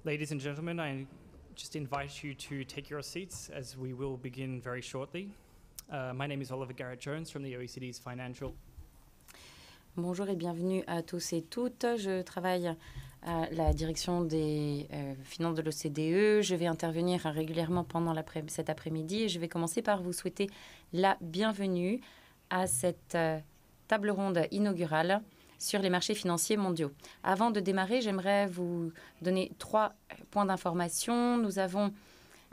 Ladies and gentlemen, I just invite you to take your seats as we will begin very shortly. My name is Oliver Garrett-Jones from the OECD's Financial. Bonjour et bienvenue à tous et toutes. Je travaille à la direction des finances de l'OCDE. Je vais intervenir régulièrement pendant cet après-midi et je vais commencer par vous souhaiter la bienvenue à cette table ronde inaugurale sur les marchés financiers mondiaux. Avant de démarrer, j'aimerais vous donner 3 points d'information. Nous avons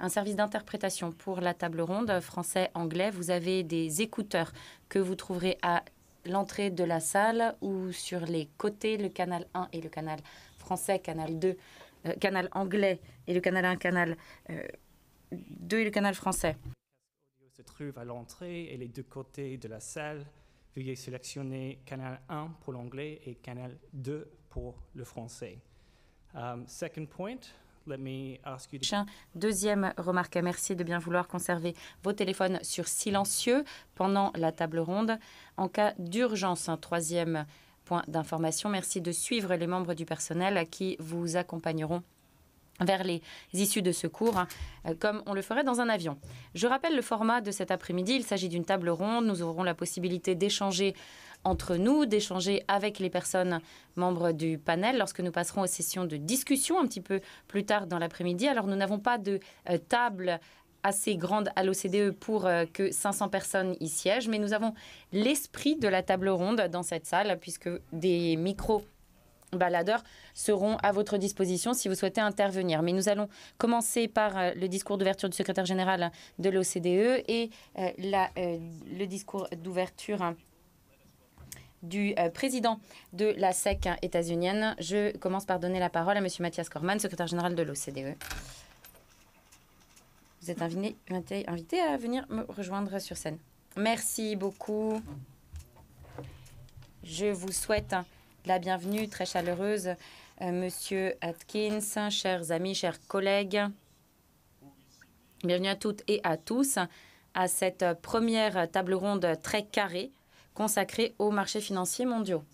un service d'interprétation pour la table ronde français-anglais. Vous avez des écouteurs que vous trouverez à l'entrée de la salle ou sur les côtés, le canal 1 et le canal français, canal 2, canal anglais et le canal 1, canal 2 et le canal français. Le casque audio se trouve à l'entrée et les 2 côtés de la salle. Veuillez sélectionner canal 1 pour l'anglais et canal 2 pour le français. Second point, let me ask you to... Deuxième remarque, merci de bien vouloir conserver vos téléphones sur silencieux pendant la table ronde. En cas d'urgence, un troisième point d'information, merci de suivre les membres du personnel qui vous accompagneront vers les issues de secours, comme on le ferait dans un avion. Je rappelle le format de cet après-midi. Il s'agit d'une table ronde. Nous aurons la possibilité d'échanger entre nous, d'échanger avec les personnes membres du panel lorsque nous passerons aux sessions de discussion un petit peu plus tard dans l'après-midi. Alors, nous n'avons pas de table assez grande à l'OCDE pour que 500 personnes y siègent, mais nous avons l'esprit de la table ronde dans cette salle, puisque des micros baladeurs seront à votre disposition si vous souhaitez intervenir. Mais nous allons commencer par le discours d'ouverture du secrétaire général de l'OCDE et le discours d'ouverture du président de la SEC états-unienne. Je commence par donner la parole à M. Mathias Cormann, secrétaire général de l'OCDE. Vous êtes invité à venir me rejoindre sur scène. Merci beaucoup. Je vous souhaite la bienvenue très chaleureuse, Monsieur Atkins, chers amis, chers collègues. Bienvenue à toutes et à tous à cette première table ronde très carrée consacrée aux marchés financiers mondiaux.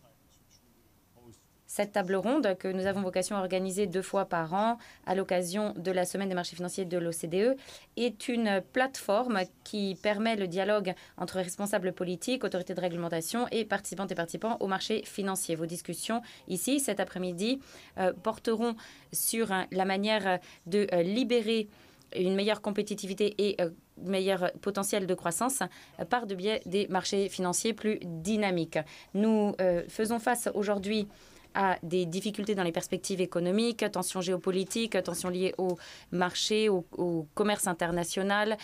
Cette table ronde que nous avons vocation à organiser 2 fois par an à l'occasion de la Semaine des marchés financiers de l'OCDE est une plateforme qui permet le dialogue entre responsables politiques, autorités de réglementation et participants aux marchés financiers. Vos discussions ici cet après-midi porteront sur la manière de libérer une meilleure compétitivité et meilleur potentiel de croissance par le biais des marchés financiers plus dynamiques. Nous faisons face aujourd'hui à des difficultés dans les perspectives économiques, tensions géopolitiques, tensions liées au marché, au commerce international.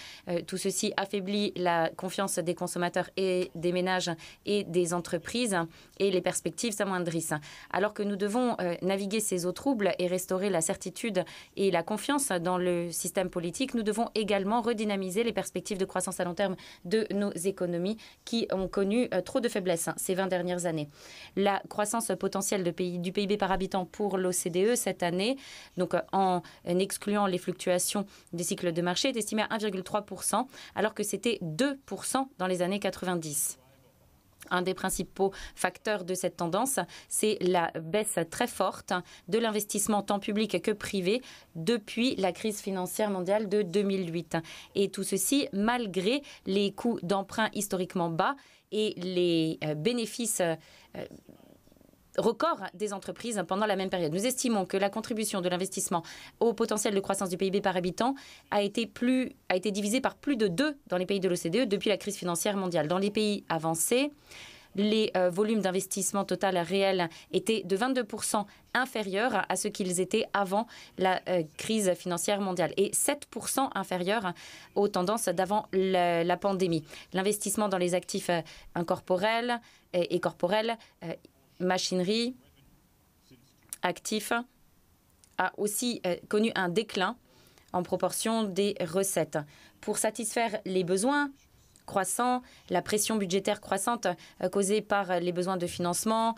Tout ceci affaiblit la confiance des consommateurs et des ménages et des entreprises et les perspectives s'amoindrissent. Alors que nous devons naviguer ces eaux troubles et restaurer la certitude et la confiance dans le système politique, nous devons également redynamiser les perspectives de croissance à long terme de nos économies qui ont connu trop de faiblesses ces 20 dernières années. La croissance potentielle du PIB par habitant pour l'OCDE cette année, donc en excluant les fluctuations des cycles de marché, est estimé à 1,3%, alors que c'était 2% dans les années 90. Un des principaux facteurs de cette tendance, c'est la baisse très forte de l'investissement tant public que privé depuis la crise financière mondiale de 2008. Et tout ceci malgré les coûts d'emprunt historiquement bas et les bénéfices record des entreprises pendant la même période. Nous estimons que la contribution de l'investissement au potentiel de croissance du PIB par habitant a été divisée par plus de 2 dans les pays de l'OCDE depuis la crise financière mondiale. Dans les pays avancés, les volumes d'investissement total réel étaient de 22% inférieurs à ce qu'ils étaient avant la crise financière mondiale et 7% inférieurs aux tendances d'avant la pandémie. L'investissement dans les actifs incorporels et corporels, machinerie, actifs, a aussi connu un déclin en proportion des recettes. Pour satisfaire les besoins croissants, la pression budgétaire croissante causée par les besoins de financement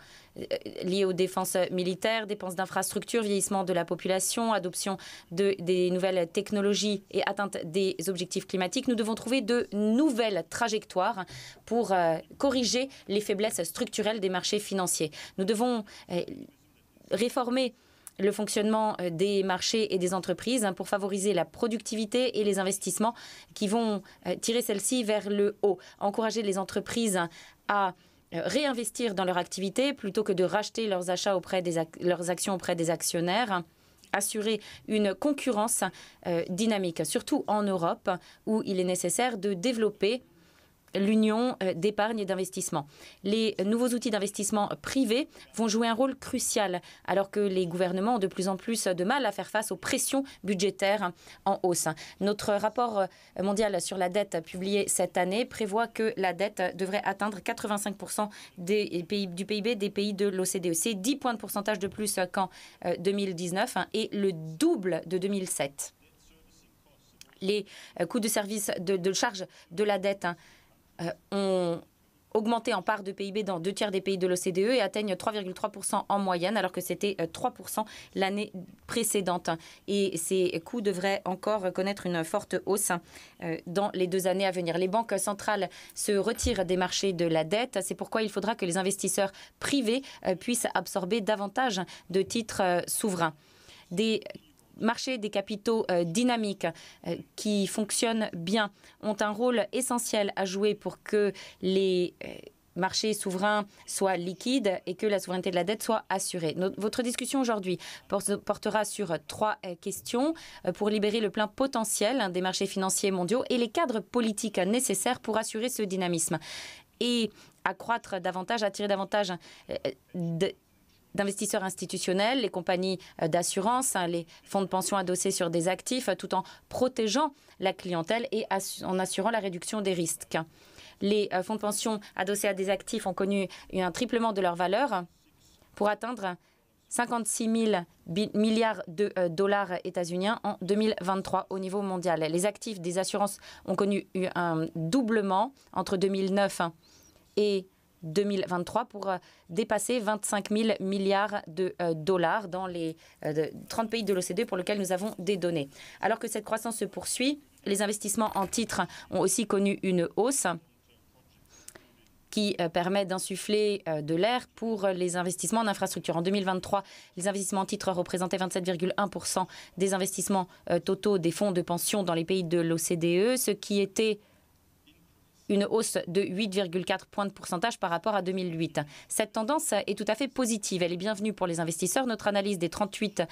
liés aux défenses militaires, dépenses d'infrastructures, vieillissement de la population, adoption des nouvelles technologies et atteinte des objectifs climatiques, nous devons trouver de nouvelles trajectoires pour corriger les faiblesses structurelles des marchés financiers. Nous devons réformer le fonctionnement des marchés et des entreprises pour favoriser la productivité et les investissements qui vont tirer celles-ci vers le haut. Encourager les entreprises à réinvestir dans leur activité plutôt que de racheter leurs achats leurs actions auprès des actionnaires. Assurer une concurrence dynamique, surtout en Europe, où il est nécessaire de développer l'union d'épargne et d'investissement. Les nouveaux outils d'investissement privés vont jouer un rôle crucial alors que les gouvernements ont de plus en plus de mal à faire face aux pressions budgétaires en hausse. Notre rapport mondial sur la dette publié cette année prévoit que la dette devrait atteindre 85% du PIB des pays de l'OCDE. C'est 10 points de pourcentage de plus qu'en 2019 et le double de 2007. Les coûts de service de charge de la dette ont augmenté en part de PIB dans 2 tiers des pays de l'OCDE et atteignent 3,3% en moyenne, alors que c'était 3% l'année précédente. Et ces coûts devraient encore connaître une forte hausse dans les 2 années à venir. Les banques centrales se retirent des marchés de la dette. C'est pourquoi il faudra que les investisseurs privés puissent absorber davantage de titres souverains. Des marchés des capitaux dynamiques qui fonctionnent bien ont un rôle essentiel à jouer pour que les marchés souverains soient liquides et que la souveraineté de la dette soit assurée. Votre discussion aujourd'hui portera sur 3 questions pour libérer le plein potentiel des marchés financiers mondiaux et les cadres politiques nécessaires pour assurer ce dynamisme et accroître davantage, attirer davantage d'investisseurs institutionnels, les compagnies d'assurance, les fonds de pension adossés sur des actifs, tout en protégeant la clientèle et en assurant la réduction des risques. Les fonds de pension adossés à des actifs ont connu un triplement de leur valeur pour atteindre 56 000 milliards de dollars états-uniens en 2023 au niveau mondial. Les actifs des assurances ont connu un doublement entre 2009 et 2023 pour dépasser 25 000 milliards de dollars dans les 30 pays de l'OCDE pour lesquels nous avons des données. Alors que cette croissance se poursuit, les investissements en titres ont aussi connu une hausse qui permet d'insuffler de l'air pour les investissements en infrastructure. En 2023, les investissements en titres représentaient 27,1% des investissements totaux des fonds de pension dans les pays de l'OCDE, ce qui était une hausse de 8,4 points de pourcentage par rapport à 2008. Cette tendance est tout à fait positive. Elle est bienvenue pour les investisseurs. Notre analyse des 38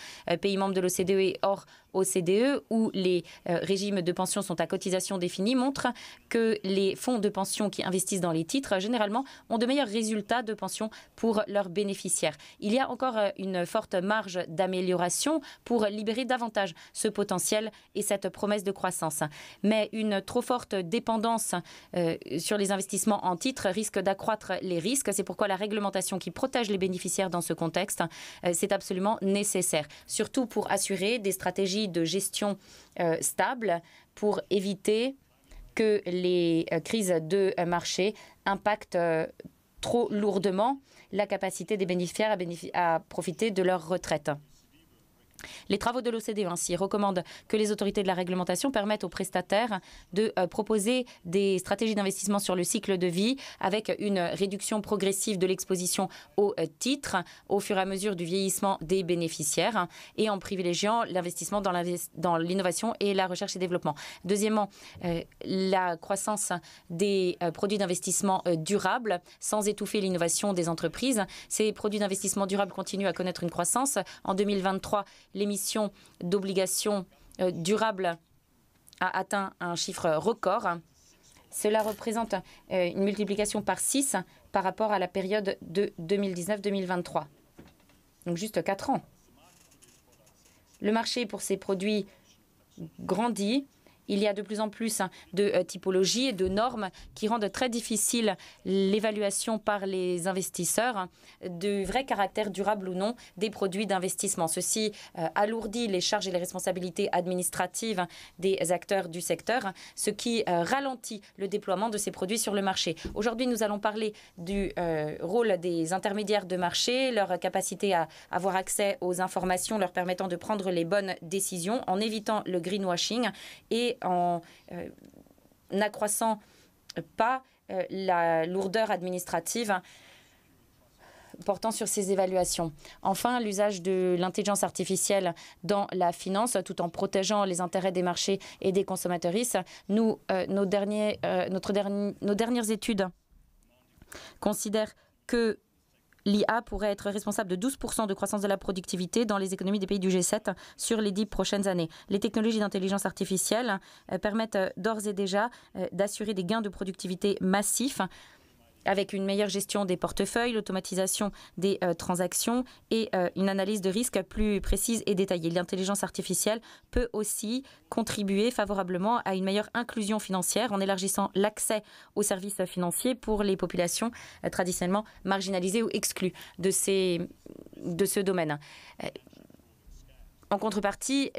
pays membres de l'OCDE et hors OCDE, où les régimes de pension sont à cotisation définie, montre que les fonds de pension qui investissent dans les titres, généralement, ont de meilleurs résultats de pension pour leurs bénéficiaires. Il y a encore une forte marge d'amélioration pour libérer davantage ce potentiel et cette promesse de croissance. Mais une trop forte dépendance sur les investissements en titres risque d'accroître les risques. C'est pourquoi la réglementation qui protège les bénéficiaires dans ce contexte, c'est absolument nécessaire. Surtout pour assurer des stratégies de gestion stables pour éviter que les crises de marché impactent trop lourdement la capacité des bénéficiaires à profiter de leur retraite. Les travaux de l'OCDE ainsi recommandent que les autorités de la réglementation permettent aux prestataires de proposer des stratégies d'investissement sur le cycle de vie avec une réduction progressive de l'exposition aux titres au fur et à mesure du vieillissement des bénéficiaires et en privilégiant l'investissement dans l'innovation et la recherche et développement. Deuxièmement, la croissance des produits d'investissement durables sans étouffer l'innovation des entreprises. Ces produits d'investissement durables continuent à connaître une croissance. En 2023, l'émission d'obligations durables a atteint un chiffre record. Cela représente une multiplication par 6 par rapport à la période de 2019-2023. Donc juste 4 ans. Le marché pour ces produits grandit. Il y a de plus en plus de typologies et de normes qui rendent très difficile l'évaluation par les investisseurs du vrai caractère durable ou non des produits d'investissement. Ceci alourdit les charges et les responsabilités administratives des acteurs du secteur, ce qui ralentit le déploiement de ces produits sur le marché. Aujourd'hui, nous allons parler du rôle des intermédiaires de marché, leur capacité à avoir accès aux informations leur permettant de prendre les bonnes décisions en évitant le greenwashing et en n'accroissant pas la lourdeur administrative portant sur ces évaluations. Enfin, l'usage de l'intelligence artificielle dans la finance, tout en protégeant les intérêts des marchés et des consommateurs. Nos dernières études considèrent que l'IA pourrait être responsable de 12% de croissance de la productivité dans les économies des pays du G7 sur les 10 prochaines années. Les technologies d'intelligence artificielle permettent d'ores et déjà d'assurer des gains de productivité massifs avec une meilleure gestion des portefeuilles, l'automatisation des transactions et une analyse de risque plus précise et détaillée. L'intelligence artificielle peut aussi contribuer favorablement à une meilleure inclusion financière en élargissant l'accès aux services financiers pour les populations traditionnellement marginalisées ou exclues de ce domaine. En contrepartie,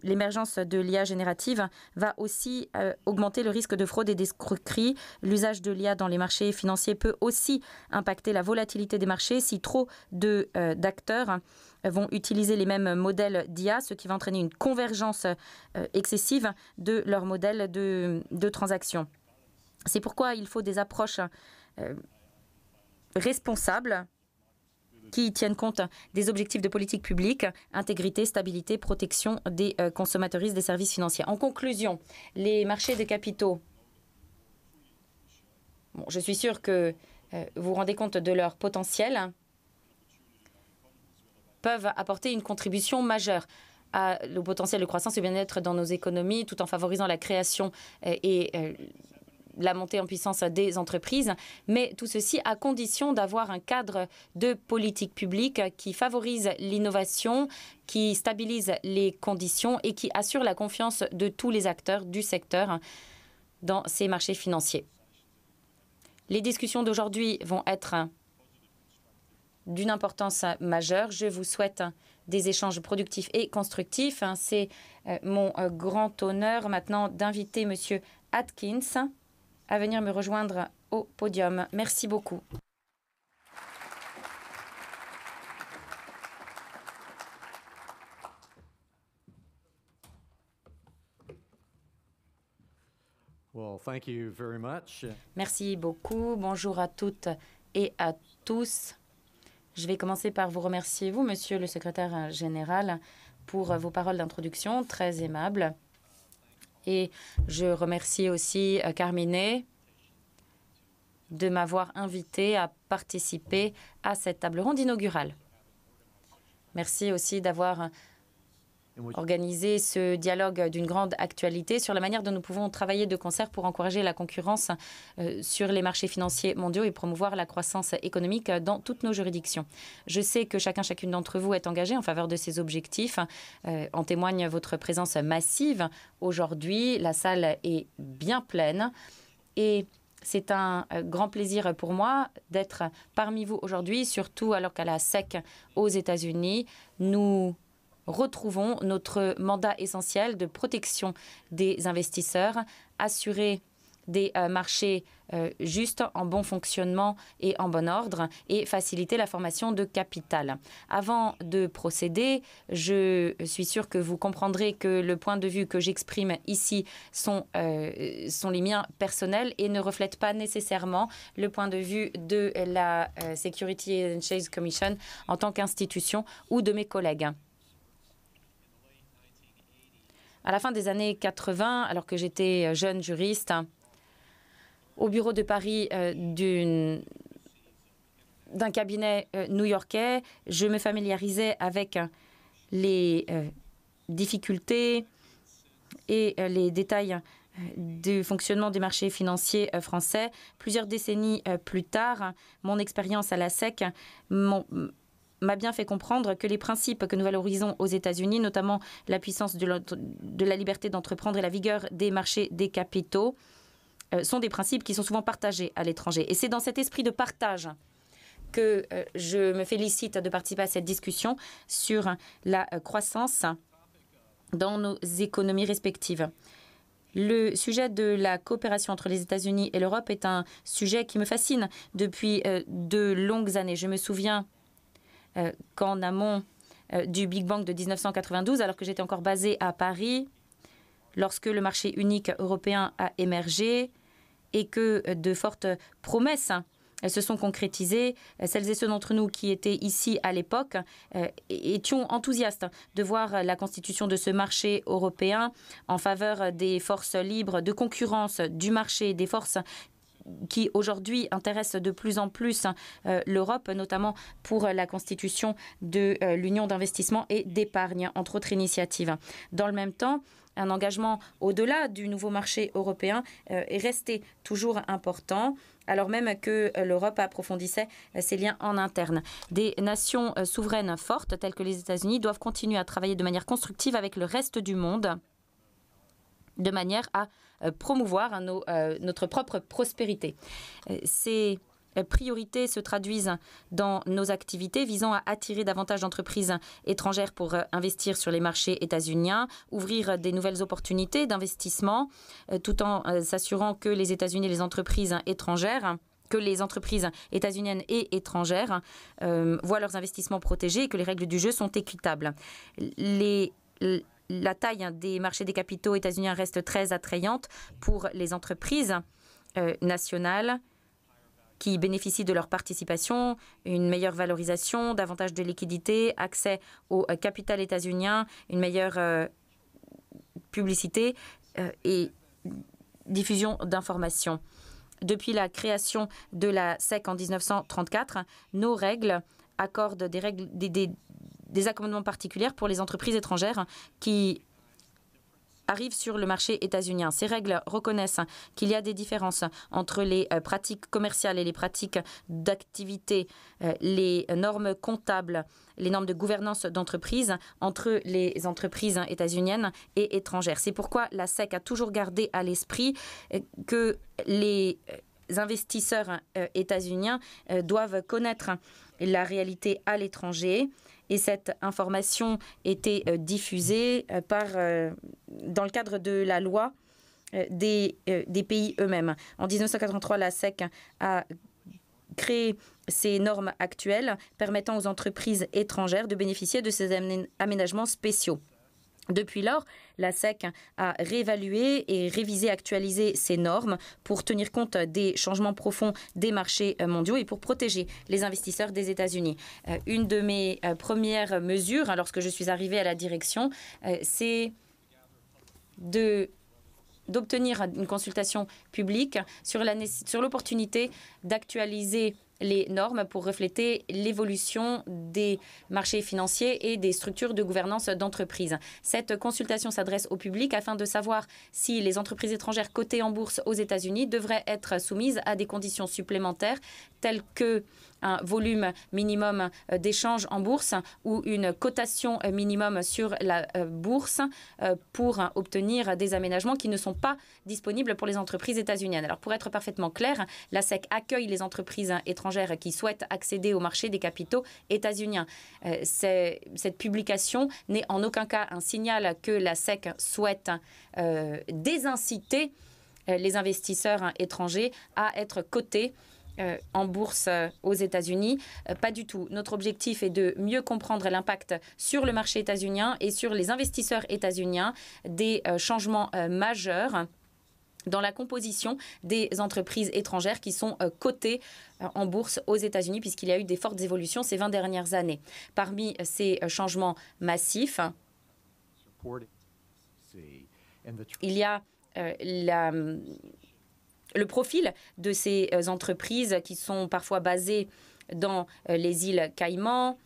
l'émergence de l'IA générative va aussi augmenter le risque de fraude et d'escroquerie. L'usage de l'IA dans les marchés financiers peut aussi impacter la volatilité des marchés si trop d'acteurs vont utiliser les mêmes modèles d'IA, ce qui va entraîner une convergence excessive de leurs modèles de transaction. C'est pourquoi il faut des approches responsables qui tiennent compte des objectifs de politique publique, intégrité, stabilité, protection des consommateuristes des services financiers. En conclusion, les marchés de capitaux, je suis sûre que vous vous rendez compte de leur potentiel, peuvent apporter une contribution majeure au potentiel de croissance et bien-être dans nos économies, tout en favorisant la création et la montée en puissance des entreprises, mais tout ceci à condition d'avoir un cadre de politique publique qui favorise l'innovation, qui stabilise les conditions et qui assure la confiance de tous les acteurs du secteur dans ces marchés financiers. Les discussions d'aujourd'hui vont être d'une importance majeure. Je vous souhaite des échanges productifs et constructifs. C'est mon grand honneur maintenant d'inviter M. Atkins à venir me rejoindre au podium. Merci beaucoup. Well, thank you very much. Merci beaucoup. Bonjour à toutes et à tous. Je vais commencer par vous remercier, vous, Monsieur le Secrétaire général, pour vos paroles d'introduction très aimables. Et je remercie aussi Carmine de m'avoir invité à participer à cette table ronde inaugurale. Merci aussi d'avoir organisé ce dialogue d'une grande actualité sur la manière dont nous pouvons travailler de concert pour encourager la concurrence sur les marchés financiers mondiaux et promouvoir la croissance économique dans toutes nos juridictions. Je sais que chacune d'entre vous est engagé en faveur de ces objectifs. En témoigne votre présence massive aujourd'hui. La salle est bien pleine et c'est un grand plaisir pour moi d'être parmi vous aujourd'hui, surtout alors qu'à la SEC aux États-Unis, nous retrouvons notre mandat essentiel de protection des investisseurs, assurer des marchés justes, en bon fonctionnement et en bon ordre, et faciliter la formation de capital. Avant de procéder, je suis sûre que vous comprendrez que le point de vue que j'exprime ici sont les miens personnels et ne reflètent pas nécessairement le point de vue de la Securities and Exchange Commission en tant qu'institution ou de mes collègues. À la fin des années 80, alors que j'étais jeune juriste, au bureau de Paris d'un cabinet new-yorkais, je me familiarisais avec les difficultés et les détails du fonctionnement des marchés financiers français. Plusieurs décennies plus tard, mon expérience à la SEC m'a bien fait comprendre que les principes que nous valorisons aux États-Unis, notamment la puissance de la liberté d'entreprendre et la vigueur des marchés des capitaux, sont des principes qui sont souvent partagés à l'étranger. Et c'est dans cet esprit de partage que je me félicite de participer à cette discussion sur la croissance dans nos économies respectives. Le sujet de la coopération entre les États-Unis et l'Europe est un sujet qui me fascine depuis de longues années. Je me souviens qu'en amont du Big Bang de 1992, alors que j'étais encore basée à Paris, lorsque le marché unique européen a émergé et que de fortes promesses se sont concrétisées. Celles et ceux d'entre nous qui étaient ici à l'époque étions enthousiastes de voir la constitution de ce marché européen en faveur des forces libres de concurrence du marché, des forces qui aujourd'hui intéressent de plus en plus l'Europe, notamment pour la constitution de l'Union d'investissement et d'épargne, entre autres initiatives. Dans le même temps, un engagement au-delà du nouveau marché européen est resté toujours important, alors même que l'Europe approfondissait ses liens en interne. Des nations souveraines fortes, telles que les États-Unis, doivent continuer à travailler de manière constructive avec le reste du monde, de manière à promouvoir notre propre prospérité. Ces priorités se traduisent dans nos activités visant à attirer davantage d'entreprises étrangères pour investir sur les marchés états-uniens, ouvrir des nouvelles opportunités d'investissement, tout en s'assurant que les États-Unis et les entreprises étrangères que les entreprises états-uniennes et étrangères voient leurs investissements protégés et que les règles du jeu sont équitables. La taille des marchés des capitaux états-uniens reste très attrayante pour les entreprises nationales qui bénéficient de leur participation, une meilleure valorisation, davantage de liquidités, accès au capital états-unien, une meilleure publicité et diffusion d'informations. Depuis la création de la SEC en 1934, nos règles accordent des accommodements particuliers pour les entreprises étrangères qui arrivent sur le marché états-unien. Ces règles reconnaissent qu'il y a des différences entre les pratiques commerciales et les pratiques d'activité, les normes comptables, les normes de gouvernance d'entreprise entre les entreprises états-uniennes et étrangères. C'est pourquoi la SEC a toujours gardé à l'esprit que les investisseurs états-uniens doivent connaître la réalité à l'étranger. Et cette information était diffusée dans le cadre de la loi des pays eux-mêmes. En 1983, la SEC a créé ces normes actuelles permettant aux entreprises étrangères de bénéficier de ces aménagements spéciaux. Depuis lors, la SEC a réévalué et révisé, actualisé ces normes pour tenir compte des changements profonds des marchés mondiaux et pour protéger les investisseurs des États-Unis. Une de mes premières mesures, lorsque je suis arrivée à la direction, c'est d'obtenir une consultation publique sur l'opportunité d'actualiser les normes pour refléter l'évolution des marchés financiers et des structures de gouvernance d'entreprise. Cette consultation s'adresse au public afin de savoir si les entreprises étrangères cotées en bourse aux États-Unis devraient être soumises à des conditions supplémentaires telles que un volume minimum d'échanges en bourse ou une cotation minimum sur la bourse pour obtenir des aménagements qui ne sont pas disponibles pour les entreprises états-uniennes. Alors pour être parfaitement clair, la SEC accueille les entreprises étrangères qui souhaitent accéder au marché des capitaux états-uniens. Cette publication n'est en aucun cas un signal que la SEC souhaite désinciter les investisseurs étrangers à être cotés en bourse aux États-Unis. Pas du tout. Notre objectif est de mieux comprendre l'impact sur le marché états-unien et sur les investisseurs états-uniens des changements majeurs dans la composition des entreprises étrangères qui sont cotées en bourse aux États-Unis, puisqu'il y a eu des fortes évolutions ces 20 dernières années. Parmi ces changements massifs, il y a le profil de ces entreprises qui sont parfois basées dans les îles Caïmans,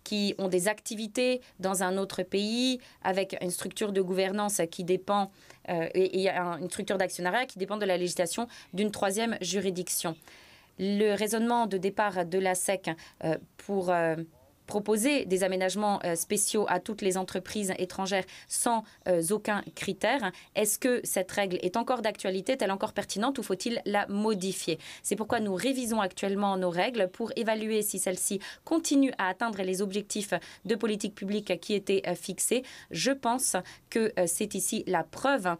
qui ont des activités dans un autre pays avec une structure de gouvernance qui dépend et une structure d'actionnariat qui dépend de la législation d'une troisième juridiction. Le raisonnement de départ de la SEC pour proposer des aménagements spéciaux à toutes les entreprises étrangères sans aucun critère. Est-ce que cette règle est encore d'actualité, est-elle encore pertinente ou faut-il la modifier? C'est pourquoi nous révisons actuellement nos règles pour évaluer si celles-ci continuent à atteindre les objectifs de politique publique qui étaient fixés. Je pense que c'est ici la preuve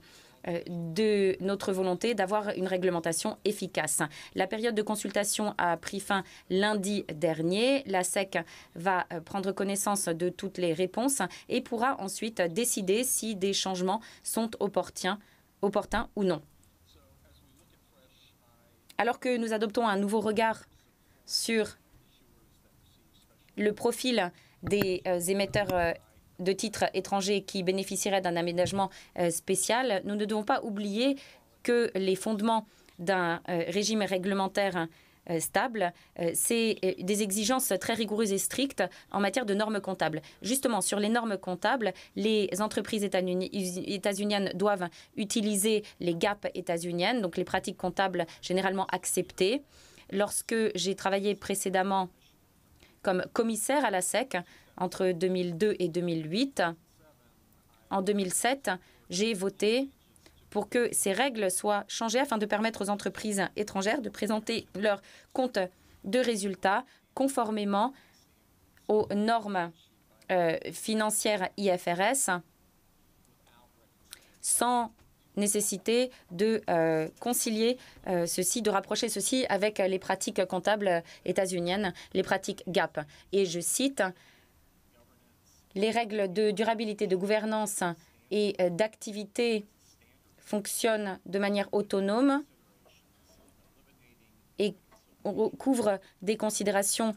de notre volonté d'avoir une réglementation efficace. La période de consultation a pris fin lundi dernier. La SEC va prendre connaissance de toutes les réponses et pourra ensuite décider si des changements sont opportuns ou non. Alors que nous adoptons un nouveau regard sur le profil des émetteurs de titres étrangers qui bénéficieraient d'un aménagement spécial, nous ne devons pas oublier que les fondements d'un régime réglementaire stable, c'est des exigences très rigoureuses et strictes en matière de normes comptables. Justement, sur les normes comptables, les entreprises états-uniennes doivent utiliser les GAP états-uniennes, donc les pratiques comptables généralement acceptées. Lorsque j'ai travaillé précédemment comme commissaire à la SEC entre 2002 et 2008, en 2007, j'ai voté pour que ces règles soient changées afin de permettre aux entreprises étrangères de présenter leurs comptes de résultats conformément aux normes financières IFRS sans nécessité de concilier ceci, de rapprocher ceci avec les pratiques comptables états-uniennes, les pratiques GAP. Et je cite, « Les règles de durabilité, de gouvernance et d'activité fonctionnent de manière autonome et couvrent des considérations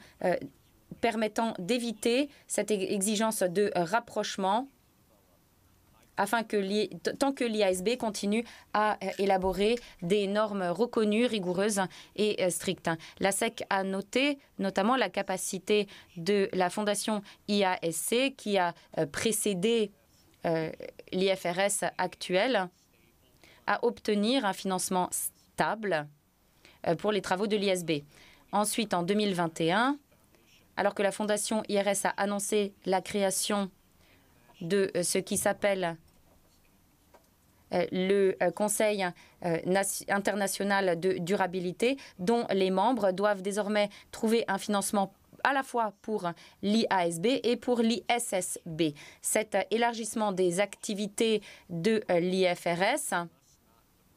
permettant d'éviter cette exigence de rapprochement afin que tant que l'IASB continue à élaborer des normes reconnues, rigoureuses et strictes. La SEC a noté notamment la capacité de la fondation IASC qui a précédé l'IFRS actuel à obtenir un financement stable pour les travaux de l'IASB. Ensuite, en 2021, alors que la fondation IRS a annoncé la création de ce qui s'appelle le Conseil international de durabilité, dont les membres doivent désormais trouver un financement à la fois pour l'IASB et pour l'ISSB. Cet élargissement des activités de l'IFRS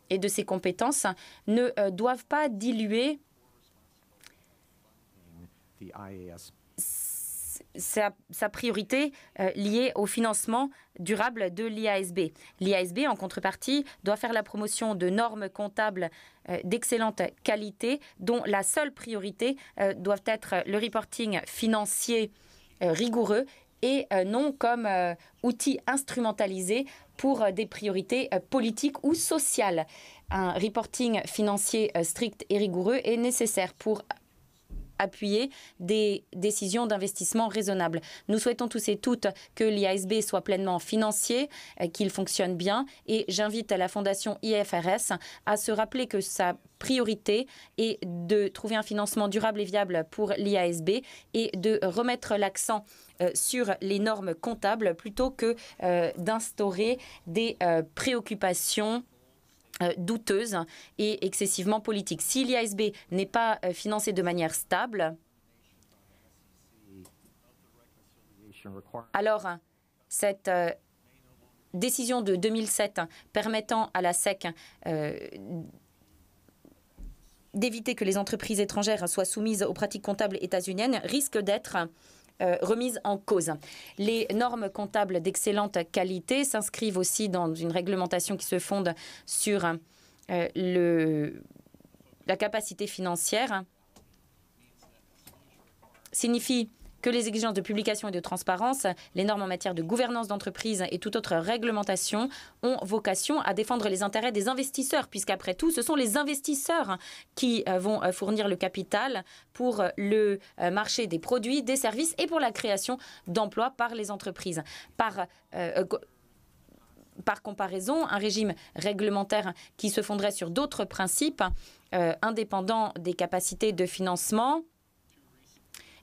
et de ses compétences ne doivent pas diluer sa priorité liée au financement durable de l'IASB. L'IASB, en contrepartie, doit faire la promotion de normes comptables d'excellente qualité dont la seule priorité doit être le reporting financier rigoureux et non comme outil instrumentalisé pour des priorités politiques ou sociales. Un reporting financier strict et rigoureux est nécessaire pour appuyer des décisions d'investissement raisonnables. Nous souhaitons tous et toutes que l'IASB soit pleinement financier, qu'il fonctionne bien et j'invite la Fondation IFRS à se rappeler que sa priorité est de trouver un financement durable et viable pour l'IASB et de remettre l'accent sur les normes comptables plutôt que d'instaurer des préoccupations douteuse et excessivement politique. Si l'IASB n'est pas financé de manière stable, alors cette décision de 2007 permettant à la SEC d'éviter que les entreprises étrangères soient soumises aux pratiques comptables états-uniennes risque d'être remise en cause. Les normes comptables d'excellente qualité s'inscrivent aussi dans une réglementation qui se fonde sur la capacité financière, signifie que les exigences de publication et de transparence, les normes en matière de gouvernance d'entreprise et toute autre réglementation ont vocation à défendre les intérêts des investisseurs, puisqu'après tout, ce sont les investisseurs qui vont fournir le capital pour le marché des produits, des services et pour la création d'emplois par les entreprises. Par comparaison, un régime réglementaire qui se fonderait sur d'autres principes indépendants des capacités de financement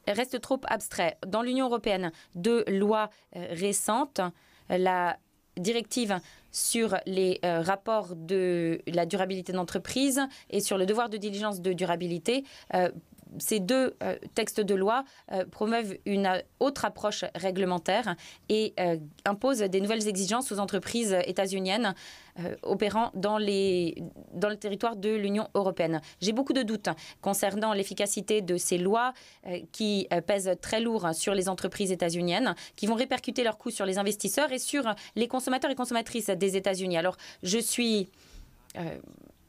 reste trop abstrait. Dans l'Union européenne, deux lois récentes, la directive sur les rapports de la durabilité d'entreprise et sur le devoir de diligence de durabilité, ces deux textes de loi promeuvent une autre approche réglementaire et imposent des nouvelles exigences aux entreprises états-uniennes opérant dans le territoire de l'Union européenne. J'ai beaucoup de doutes concernant l'efficacité de ces lois qui pèsent très lourd sur les entreprises états-uniennes, qui vont répercuter leurs coûts sur les investisseurs et sur les consommateurs et consommatrices des États-Unis. Alors, je suis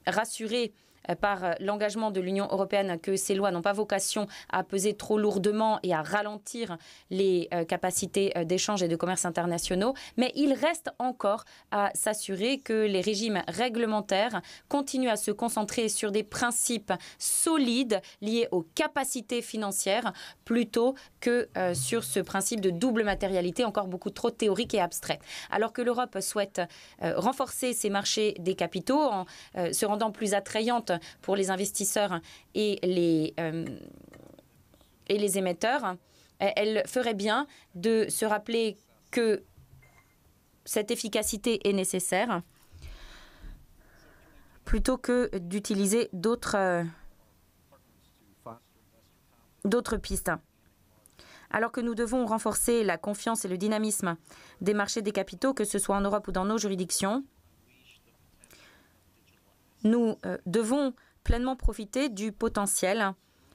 rassurée par l'engagement de l'Union européenne que ces lois n'ont pas vocation à peser trop lourdement et à ralentir les capacités d'échange et de commerce internationaux, mais il reste encore à s'assurer que les régimes réglementaires continuent à se concentrer sur des principes solides liés aux capacités financières plutôt que sur ce principe de double matérialité encore beaucoup trop théorique et abstrait. Alors que l'Europe souhaite renforcer ses marchés des capitaux en se rendant plus attrayante pour les investisseurs et les émetteurs, elle ferait bien de se rappeler que cette efficacité est nécessaire plutôt que d'utiliser d'autres pistes. Alors que nous devons renforcer la confiance et le dynamisme des marchés des capitaux, que ce soit en Europe ou dans nos juridictions, nous devons pleinement profiter du potentiel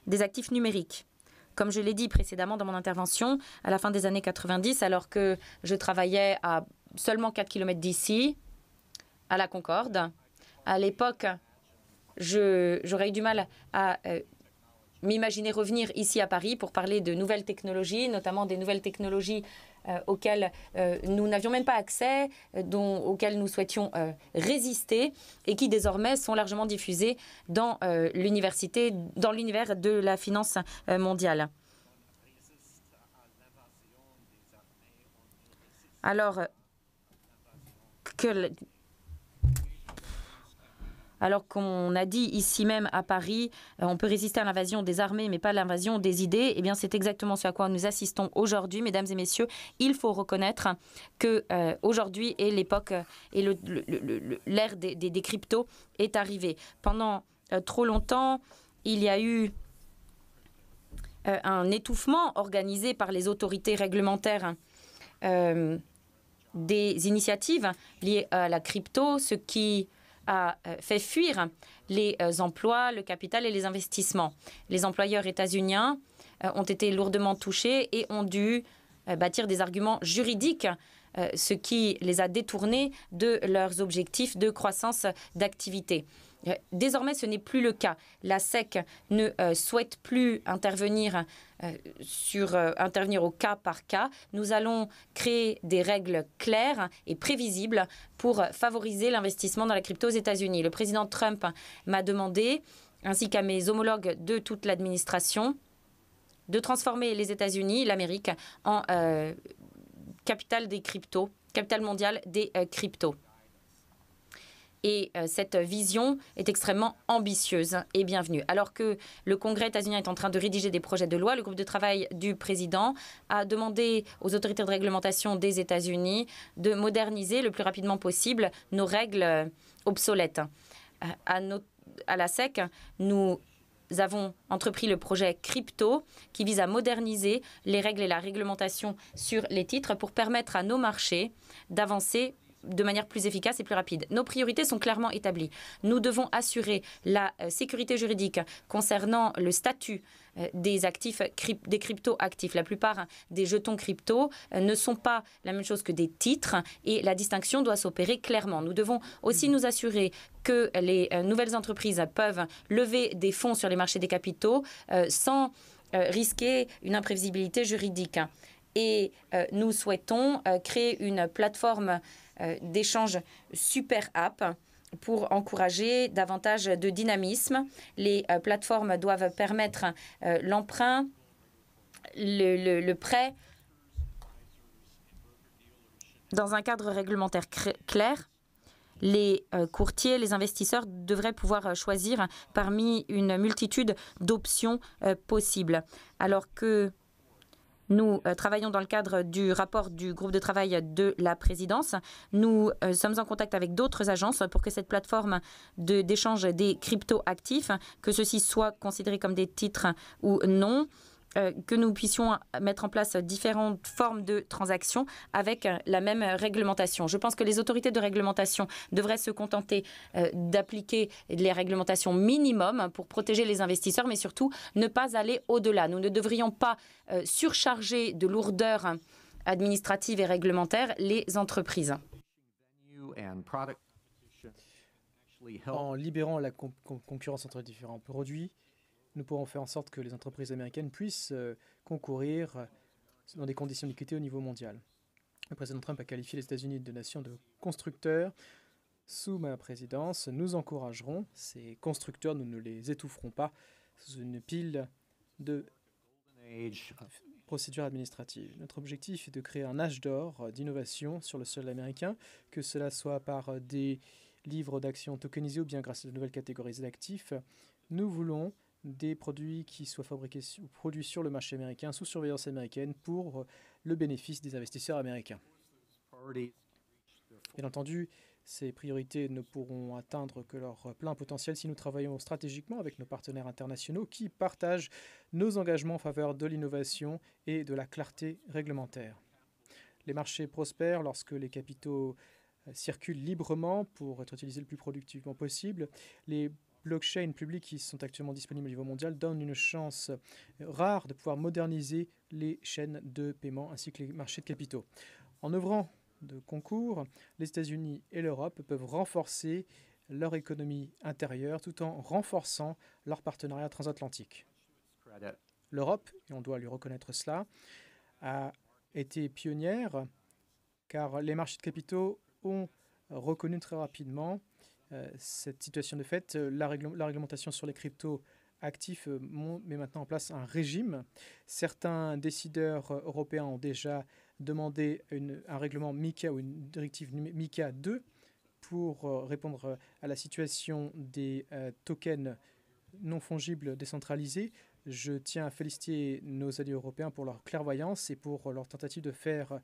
des actifs numériques. Comme je l'ai dit précédemment dans mon intervention, à la fin des années 90, alors que je travaillais à seulement 4 km d'ici, à la Concorde, à l'époque, j'aurais eu du mal à m'imaginer revenir ici à Paris pour parler de nouvelles technologies, notamment des nouvelles technologies auxquelles nous n'avions même pas accès, auxquelles nous souhaitions résister et qui désormais sont largement diffusées dans l'univers de la finance mondiale. Alors qu'on a dit ici même à Paris, on peut résister à l'invasion des armées, mais pas à l'invasion des idées, eh bien c'est exactement ce à quoi nous assistons aujourd'hui, mesdames et messieurs. Il faut reconnaître que aujourd'hui est l'époque et l'ère des cryptos est arrivée. Pendant trop longtemps, il y a eu un étouffement organisé par les autorités réglementaires des initiatives liées à la crypto, ce qui a fait fuir les emplois, le capital et les investissements. Les employeurs états-uniens ont été lourdement touchés et ont dû bâtir des arguments juridiques, ce qui les a détournés de leurs objectifs de croissance d'activité. Désormais, ce n'est plus le cas. La SEC ne souhaite plus intervenir au cas par cas. Nous allons créer des règles claires et prévisibles pour favoriser l'investissement dans la crypto aux États-Unis. Le président Trump m'a demandé, ainsi qu'à mes homologues de toute l'administration, de transformer les États-Unis, l'Amérique, en capitale des cryptos, capitale mondiale des cryptos. Et cette vision est extrêmement ambitieuse et bienvenue. Alors que le Congrès états-unien est en train de rédiger des projets de loi, le groupe de travail du président a demandé aux autorités de réglementation des États-Unis de moderniser le plus rapidement possible nos règles obsolètes. À la SEC, nous avons entrepris le projet Crypto qui vise à moderniser les règles et la réglementation sur les titres pour permettre à nos marchés d'avancer de manière plus efficace et plus rapide. Nos priorités sont clairement établies. Nous devons assurer la sécurité juridique concernant le statut des actifs, des crypto-actifs. La plupart des jetons crypto ne sont pas la même chose que des titres et la distinction doit s'opérer clairement. Nous devons aussi nous assurer que les nouvelles entreprises peuvent lever des fonds sur les marchés des capitaux sans risquer une imprévisibilité juridique. Et nous souhaitons créer une plateforme d'échange super app pour encourager davantage de dynamisme. Les plateformes doivent permettre l'emprunt, le prêt dans un cadre réglementaire clair. Les courtiers, les investisseurs devraient pouvoir choisir parmi une multitude d'options possibles. Alors que nous travaillons dans le cadre du rapport du groupe de travail de la présidence. Nous sommes en contact avec d'autres agences pour que cette plateforme d'échange des crypto-actifs, que ceux-ci soient considérés comme des titres ou non, que nous puissions mettre en place différentes formes de transactions avec la même réglementation. Je pense que les autorités de réglementation devraient se contenter d'appliquer les réglementations minimum pour protéger les investisseurs, mais surtout ne pas aller au-delà. Nous ne devrions pas surcharger de lourdeurs administratives et réglementaires les entreprises. En libérant la concurrence entre les différents produits, nous pourrons faire en sorte que les entreprises américaines puissent concourir dans des conditions d'équité au niveau mondial. Le président Trump a qualifié les États-Unis de nation de constructeurs. Sous ma présidence, nous encouragerons ces constructeurs, nous ne les étoufferons pas sous une pile de procédures administratives. Notre objectif est de créer un âge d'or d'innovation sur le sol américain, que cela soit par des livres d'actions tokenisés ou bien grâce à de nouvelles catégories d'actifs. Nous voulons des produits qui soient fabriqués ou produits sur le marché américain sous surveillance américaine pour le bénéfice des investisseurs américains. Bien entendu, ces priorités ne pourront atteindre que leur plein potentiel si nous travaillons stratégiquement avec nos partenaires internationaux qui partagent nos engagements en faveur de l'innovation et de la clarté réglementaire. Les marchés prospèrent lorsque les capitaux circulent librement pour être utilisés le plus productivement possible. Les blockchains publics qui sont actuellement disponibles au niveau mondial donnent une chance rare de pouvoir moderniser les chaînes de paiement ainsi que les marchés de capitaux. En œuvrant de concours, les États-Unis et l'Europe peuvent renforcer leur économie intérieure tout en renforçant leur partenariat transatlantique. L'Europe, et on doit lui reconnaître cela, a été pionnière car les marchés de capitaux ont reconnu très rapidement cette situation de fait. La réglementation sur les crypto-actifs met maintenant en place un régime. Certains décideurs européens ont déjà demandé un règlement MiCA ou une directive MiCA 2 pour répondre à la situation des tokens non fongibles décentralisés. Je tiens à féliciter nos alliés européens pour leur clairvoyance et pour leur tentative de faire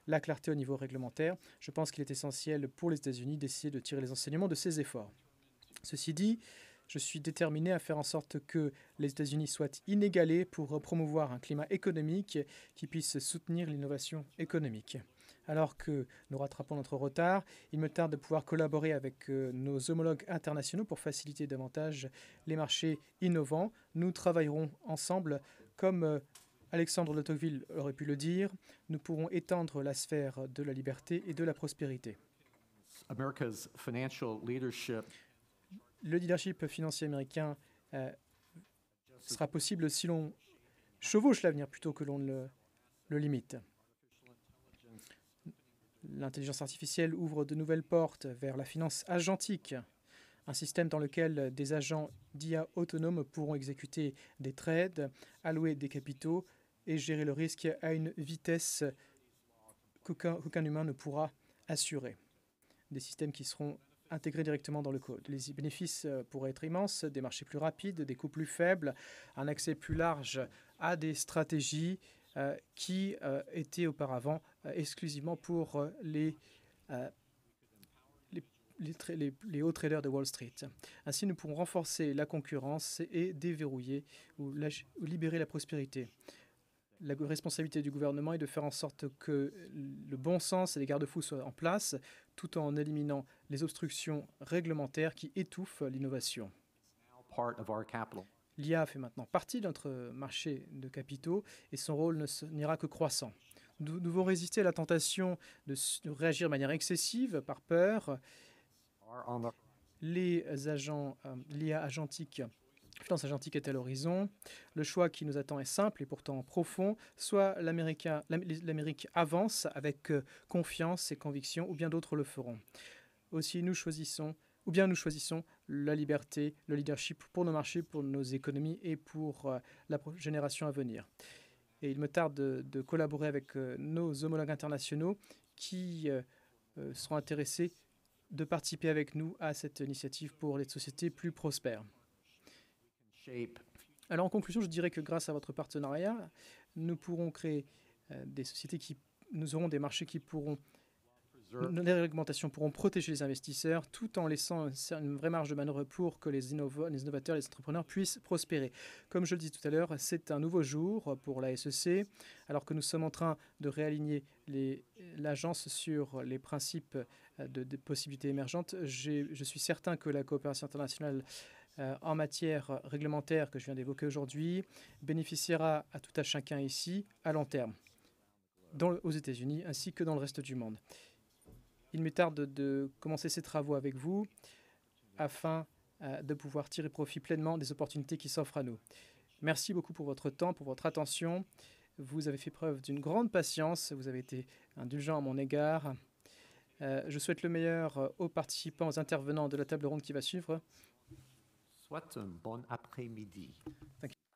la clarté au niveau réglementaire. Je pense qu'il est essentiel pour les États-Unis d'essayer de tirer les enseignements de ces efforts. Ceci dit, je suis déterminé à faire en sorte que les États-Unis soient inégalés pour promouvoir un climat économique qui puisse soutenir l'innovation économique. Alors que nous rattrapons notre retard, il me tarde de pouvoir collaborer avec nos homologues internationaux pour faciliter davantage les marchés innovants. Nous travaillerons ensemble comme Alexandre de Tocqueville aurait pu le dire, nous pourrons étendre la sphère de la liberté et de la prospérité. Le leadership financier américain sera possible si l'on chevauche l'avenir plutôt que l'on le limite. L'intelligence artificielle ouvre de nouvelles portes vers la finance agentique, un système dans lequel des agents d'IA autonomes pourront exécuter des trades, allouer des capitaux et gérer le risque à une vitesse qu'aucun humain ne pourra assurer. Des systèmes qui seront intégrés directement dans le code. Les bénéfices pourraient être immenses, des marchés plus rapides, des coûts plus faibles, un accès plus large à des stratégies qui étaient auparavant exclusivement pour les hauts traders de Wall Street. Ainsi, nous pourrons renforcer la concurrence et déverrouiller ou libérer la prospérité. La responsabilité du gouvernement est de faire en sorte que le bon sens et les garde-fous soient en place, tout en éliminant les obstructions réglementaires qui étouffent l'innovation. L'IA fait maintenant partie de notre marché de capitaux et son rôle n'ira que croissant. Nous devons résister à la tentation de réagir de manière excessive par peur. Les agents, l'IA agentique, finance agentique est à l'horizon. Le choix qui nous attend est simple et pourtant profond. Soit l'Amérique avance avec confiance et conviction, ou bien d'autres le feront. Aussi, nous choisissons la liberté, le leadership pour nos marchés, pour nos économies et pour la génération à venir. Et il me tarde de collaborer avec nos homologues internationaux qui seront intéressés de participer avec nous à cette initiative pour les sociétés plus prospères. Alors en conclusion, je dirais que grâce à votre partenariat, nous pourrons créer des sociétés nous aurons des marchés qui pourront, les réglementations pourront protéger les investisseurs tout en laissant une vraie marge de manœuvre pour que les innovateurs et les entrepreneurs puissent prospérer. Comme je le dis tout à l'heure, c'est un nouveau jour pour la SEC, alors que nous sommes en train de réaligner l'agence sur les principes de possibilités émergentes. Je suis certain que la coopération internationale en matière réglementaire que je viens d'évoquer aujourd'hui bénéficiera à tout à chacun ici à long terme, aux États-Unis ainsi que dans le reste du monde. Il me tarde de commencer ces travaux avec vous afin de pouvoir tirer profit pleinement des opportunités qui s'offrent à nous. Merci beaucoup pour votre temps, pour votre attention. Vous avez fait preuve d'une grande patience, vous avez été indulgent à mon égard. Je souhaite le meilleur aux participants, aux intervenants de la table ronde qui va suivre. Soit un bon après-midi. Thank you.